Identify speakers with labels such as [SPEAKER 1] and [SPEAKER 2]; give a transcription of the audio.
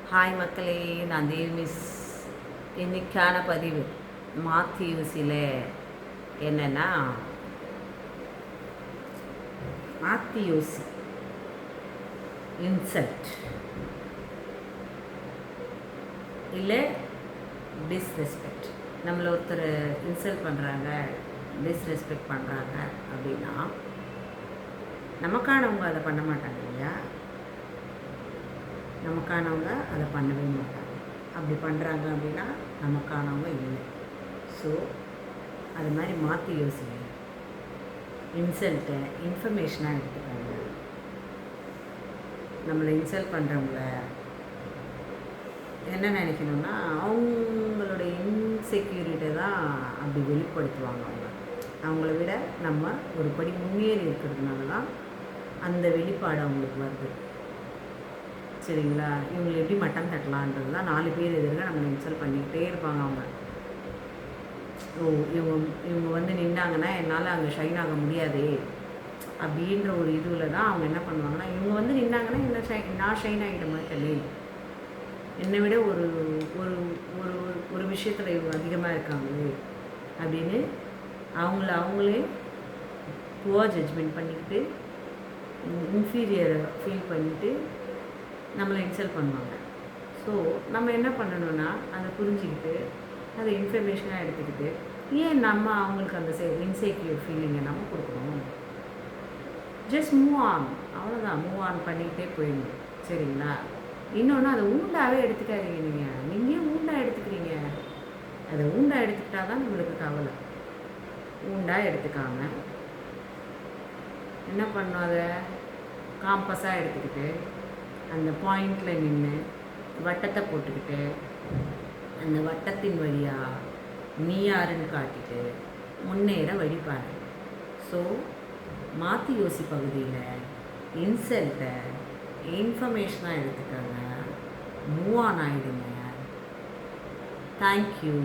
[SPEAKER 1] Hi மக்களே, நான் தேவி miss. இன்னைக்கான பதிவு மாத்தியூஸில் என்னென்னா, மாத்தியூசி இன்சல்ட் இல்லை டிஸ்ரெஸ்பெக்ட். நம்மளை ஒருத்தர் இன்சல்ட் பண்ணுறாங்க, டிஸ்ரெஸ்பெக்ட் பண்ணுறாங்க அப்படின்னா நமக்கானவங்க அதை பண்ண மாட்டாங்க இல்லையா? நமக்கானவங்க அதை பண்ணவே மாட்டாங்க. அப்படி பண்ணுறாங்க அப்படின்னா நமக்கானவங்க இல்லை. ஸோ அது மாதிரி மாற்றி யோசிங்க. இன்சல்ட்டை இன்ஃபர்மேஷனாக எடுத்துக்காங்க. நம்மளை இன்சல்ட் பண்ணுறவங்கள என்ன நினைக்கணும்னா, அவங்களுடைய இன்செக்யூரிட்டை தான் அப்படி வெளிப்படுத்துவாங்க. அவங்கள விட நம்ம ஒரு படி முன்னேறி இருக்கிறதுனால தான் அந்த வெளிப்பாடு அவங்களுக்கு வருது. சரிங்களா? இவங்களை எப்படி மட்டம் தட்டலான்றது தான் 4 பேர் எதிர்க்க நம்ம இன்சல்ட் பண்ணிக்கிட்டே இருப்பாங்க. அவங்க இவங்க வந்து நின்றாங்கன்னா என்னால் அங்கே ஷைன் ஆக முடியாதே அப்படின்ற ஒரு இதுவில் தான் அவங்க என்ன பண்ணுவாங்கன்னா, இவங்க வந்து நின்னாங்கன்னா நான் ஷைன் ஆகிட்ட மாட்டேனே, என்னை விட ஒரு ஒரு ஒரு ஒரு விஷயத்தில் இவங்க அதிகமாக இருக்காங்களே அப்படின்னு அவங்களே புவர் ஜட்ஜ்மெண்ட் பண்ணிக்கிட்டு இன்ஃபீரியரை ஃபீல் பண்ணிவிட்டு நம்மளை இன்சல்ட் பண்ணுவாங்க. ஸோ நம்ம என்ன பண்ணணும்னா, அதை புரிஞ்சுக்கிட்டு அதை இன்ஃபர்மேஷனாக எடுத்துக்கிட்டு ஏன் நம்ம அவங்களுக்கு அந்த இன்செக்யூர் ஃபீலிங்கை நம்ம கொடுக்கணும். ஜஸ்ட் மூவ் ஆன், அவ்வளோதான். மூவ் ஆன் பண்ணிக்கிட்டே போயிடணும். சரிங்களா? இன்னொன்று, அதை ஊண்டாகவே எடுத்துக்காதீங்க. நீங்கள் ஊண்டாக எடுத்துக்கிறீங்க. அதை ஊண்டாக எடுத்துக்கிட்டால் தான் நம்மளுக்கு கவலை. ஊண்டாக எடுத்துக்காம என்ன பண்ணணும், அதை காம்பஸாக எடுத்துக்கிட்டு அந்த பாயிண்டில் நின்று வட்டத்தை போட்டுக்கிட்டு அந்த வட்டத்தின் வழியாக நீ யாருன்னு காட்டிட்டு முன்னேற வழிபாரு. ஸோ மாற்றி யோசி பகுதியில் இன்சல்ட்டை இன்ஃபர்மேஷனாக எடுத்துக்காங்க. மூவ் ஆன் ஆகிடுங்க. தேங்க்யூ.